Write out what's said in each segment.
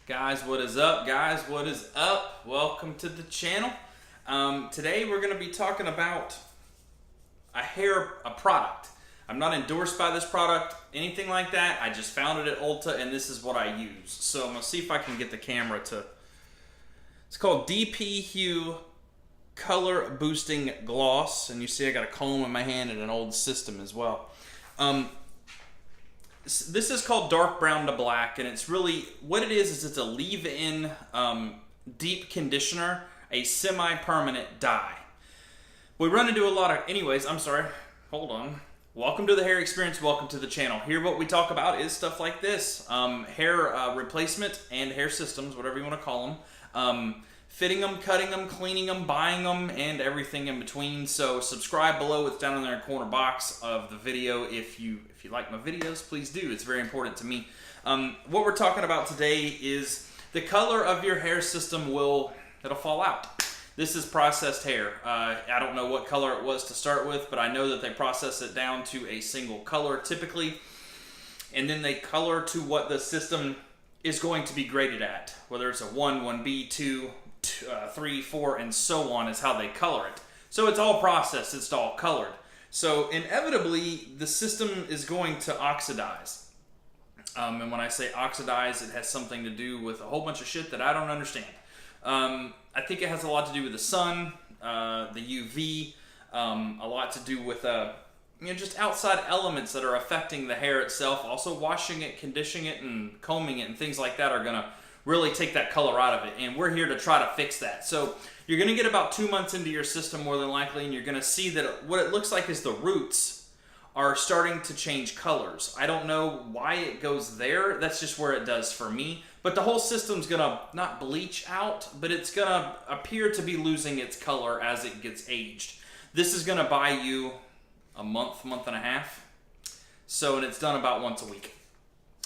Guys, what is up? Guys, what is up? Welcome to the channel. Today we're going to be talking about a product. I'm not endorsed by this product, anything like that. I just found it at Ulta and this is what I use. So I'm going to see if I can get the camera to... It's called DP Hue Color Boosting Gloss. And you see I got a comb in my hand and an old system as well. This is called dark brown to black, and it's really, what it is it's a leave-in deep conditioner, a semi-permanent dye. We run into a lot of, anyways, I'm sorry, hold on. Welcome to the hair experience, welcome to the channel. Here what we talk about is stuff like this, hair replacement and hair systems, whatever you want to call them. Fitting them, cutting them, cleaning them, buying them, and everything in between. So subscribe below. It's down in the corner box of the video. If you like my videos, please do. It's very important to me. What we're talking about today is the color of your hair system it'll fall out. This is processed hair. I don't know what color it was to start with, but I know that they process it down to a single color typically. And then they color to what the system is going to be graded at. Whether it's a 1, 1B, 2, 3, 4, and so on is how they color it. So it's all processed, it's all colored. So inevitably, the system is going to oxidize. And when I say oxidize, it has something to do with a whole bunch of shit that I don't understand. I think it has a lot to do with the sun, the UV, a lot to do with just outside elements that are affecting the hair itself. Also washing it, conditioning it, and combing it, and things like that are going to really take that color out of it, and we're here to try to fix that. So you're going to get about 2 months into your system more than likely, and you're going to see that what it looks like is the roots are starting to change colors. I don't know why it goes there. That's just where it does for me. But the whole system's going to not bleach out, but it's going to appear to be losing its color as it gets aged. This is going to buy you a month and a half. So, and it's done about once a week.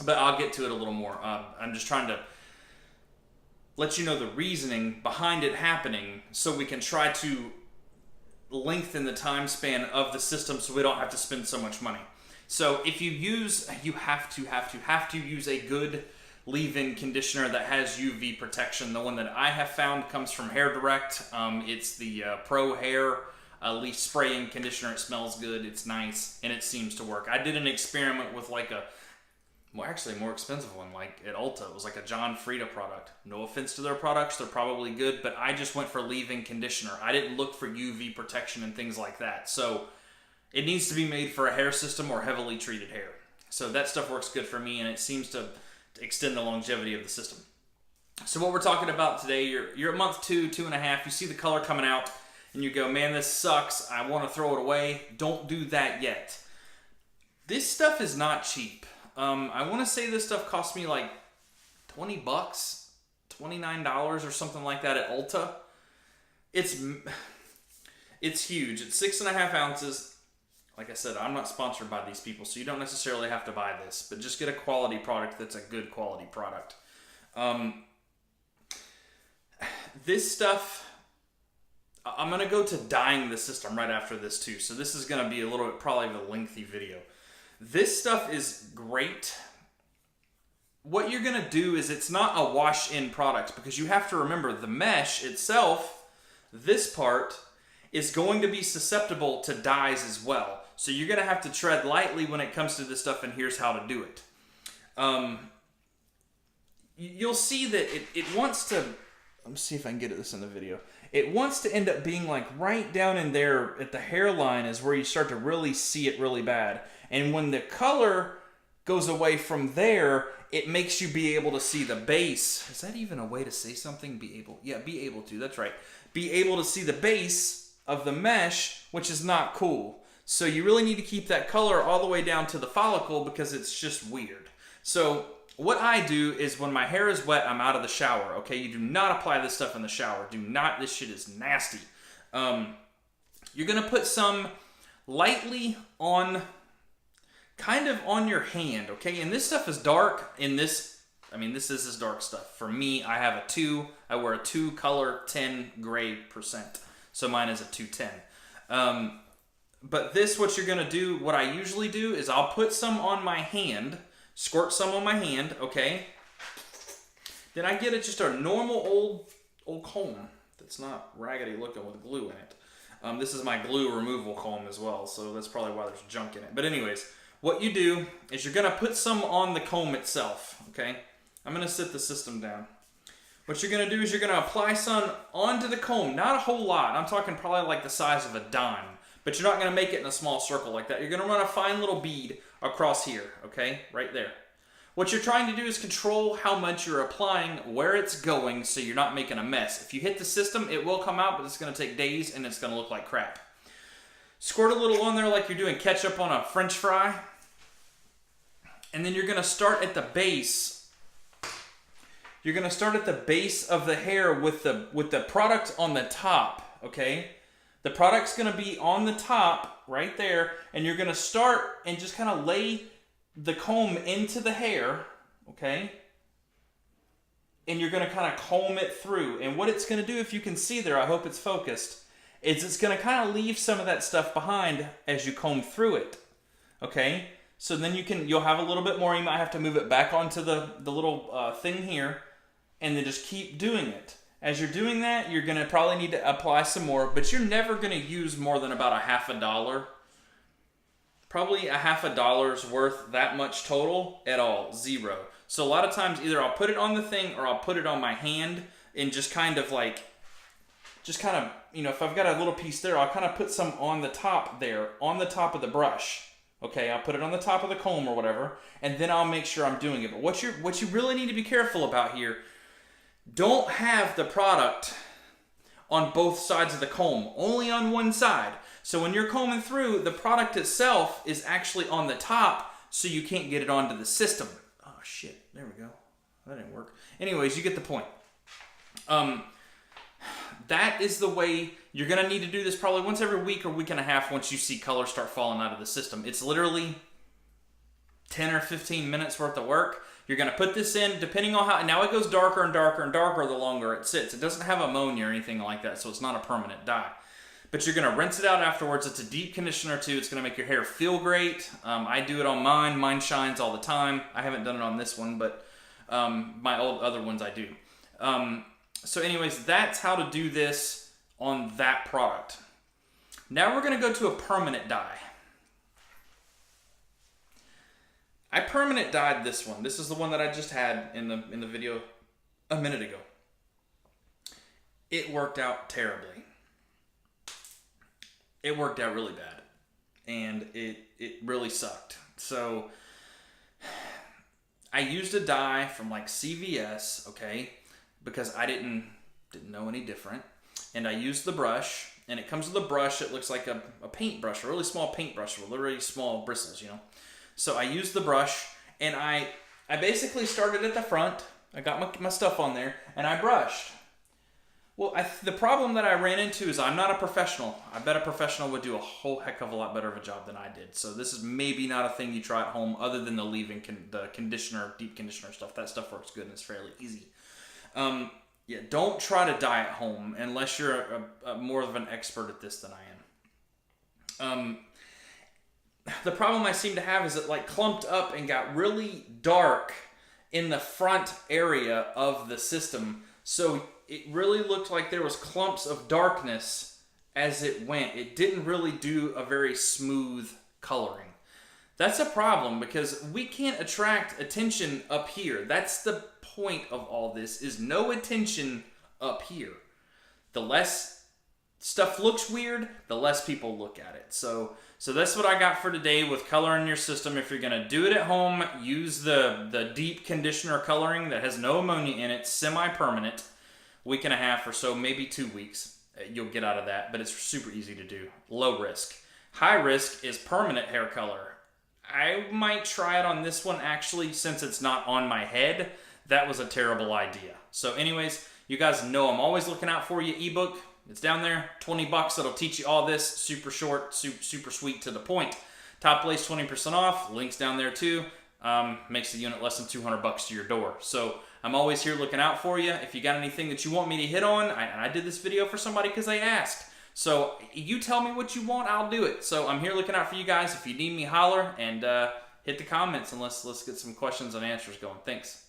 But I'll get to it a little more. I'm just trying to let you know the reasoning behind it happening so we can try to lengthen the time span of the system so we don't have to spend so much money. So if you have to use a good leave-in conditioner that has UV protection. The one that I have found comes from Hair Direct. It's the Pro Hair leaf spraying conditioner. It smells good, it's nice, and it seems to work. I did an experiment with actually a more expensive one, like at Ulta. It was like a John Frieda product. No offense to their products, they're probably good, but I just went for leave-in conditioner. I didn't look for UV protection and things like that. So it needs to be made for a hair system or heavily treated hair. So that stuff works good for me, and it seems to extend the longevity of the system. So what we're talking about today, you're at month 2, 2.5, you see the color coming out, and you go, man, this sucks, I want to throw it away. Don't do that yet. This stuff is not cheap. I want to say this stuff cost me like $20, $29 or something like that at Ulta. It's huge. It's 6.5 ounces. Like I said, I'm not sponsored by these people, so you don't necessarily have to buy this, but just get a quality product that's a good quality product. This stuff, I'm going to go to dyeing the system right after this too, so this is going to be a little bit probably of a lengthy video. This stuff is great. What you're going to do is it's not a wash-in product because you have to remember the mesh itself, this part, is going to be susceptible to dyes as well. So you're going to have to tread lightly when it comes to this stuff, and here's how to do it. You'll see that it wants to... Let me see if I can get this in the video. It wants to end up being like right down in there at the hairline is where you start to really see it really bad. And when the color goes away from there, it makes you be able to see the base. Is that even a way to say something? Be able to. That's right. Be able to see the base of the mesh, which is not cool. So you really need to keep that color all the way down to the follicle because it's just weird. So what I do is when my hair is wet, I'm out of the shower. Okay, you do not apply this stuff in the shower. Do not. This shit is nasty. You're gonna put some lightly on, kind of on your hand. Okay, and this stuff is dark. This is dark stuff. For me, I have a 2. I wear a 2 color 10 gray %. So mine is a 210. But this, what you're gonna do, what I usually do is I'll put some on my hand, squirt some on my hand, okay? Then I get it just a normal old comb that's not raggedy looking with glue in it. This is my glue removal comb as well, so that's probably why there's junk in it. But anyways, what you do is you're going to put some on the comb itself, okay? I'm going to sit the system down. What you're going to do is you're going to apply some onto the comb. Not a whole lot. I'm talking probably like the size of a dime. But you're not going to make it in a small circle like that. You're going to run a fine little bead across here, okay? Right there. What you're trying to do is control how much you're applying, where it's going, so you're not making a mess. If you hit the system, it will come out, but it's going to take days and it's going to look like crap. Squirt a little on there like you're doing ketchup on a French fry. And then you're going to start at the base. You're going to start at the base of the hair with the product on the top, okay? The product's going to be on the top right there, and you're going to start and just kind of lay the comb into the hair, okay? And you're going to kind of comb it through. And what it's going to do, if you can see there, I hope it's focused, is it's going to kind of leave some of that stuff behind as you comb through it, okay? So then you'll have a little bit more. You might have to move it back onto the little thing here, and then just keep doing it. As you're doing that, you're going to probably need to apply some more, but you're never going to use more than about $50. Probably $50 worth that much total at all, zero. So a lot of times either I'll put it on the thing or I'll put it on my hand and just kind of, you know, if I've got a little piece there, I'll kind of put some on the top there, on the top of the brush. Okay, I'll put it on the top of the comb or whatever, and then I'll make sure I'm doing it. But what you really need to be careful about here, don't have the product on both sides of the comb, only on one side. So when you're combing through, the product itself is actually on the top, so you can't get it onto the system. Oh shit, there we go. That didn't work. Anyways, you get the point. That is the way you're going to need to do this probably once every week or week and a half once you see color start falling out of the system. It's literally 10 or 15 minutes worth of work. You're going to put this in, depending on how, now it goes darker and darker and darker the longer it sits. It doesn't have ammonia or anything like that, so it's not a permanent dye. But you're going to rinse it out afterwards. It's a deep conditioner too. It's going to make your hair feel great. I do it on mine. Mine shines all the time. I haven't done it on this one, but my other ones I do. So anyways, that's how to do this on that product. Now we're going to go to a permanent dye. I permanent dyed this one. This is the one that I just had in the video a minute ago. It worked out terribly. It worked out really bad. And it really sucked. So I used a dye from like CVS, okay, because I didn't know any different. And I used the brush, and it comes with a brush. It looks like a paintbrush, a really small paintbrush with really small bristles, you know. So I used the brush, and I basically started at the front. I got my stuff on there, and I brushed. Well, the problem that I ran into is I'm not a professional. I bet a professional would do a whole heck of a lot better of a job than I did. So this is maybe not a thing you try at home other than the leave-in, the conditioner, deep conditioner stuff. That stuff works good and it's fairly easy. Yeah, don't try to dye at home unless you're more of an expert at this than I am. The problem I seem to have is it like clumped up and got really dark in the front area of the system. So it really looked like there was clumps of darkness as it went. It didn't really do a very smooth coloring. That's a problem because we can't attract attention up here. That's the point of all this, is no attention up here. The less stuff looks weird, the less people look at it. So that's what I got for today with coloring your system. If you're going to do it at home, use the deep conditioner coloring that has no ammonia in it, semi-permanent, week and a half or so, maybe 2 weeks. You'll get out of that, but it's super easy to do. Low risk. High risk is permanent hair color. I might try it on this one actually, since it's not on my head. That was a terrible idea. So anyways, you guys know I'm always looking out for you. EBOOK, it's down there, $20. That'll teach you all this. Super short, super sweet, to the point. Top place 20% off. Links down there too. Makes the unit less than $200 to your door. So I'm always here looking out for you. If you got anything that you want me to hit on, I did this video for somebody because they asked. So you tell me what you want, I'll do it. So I'm here looking out for you guys. If you need me, holler and hit the comments and let's get some questions and answers going. Thanks.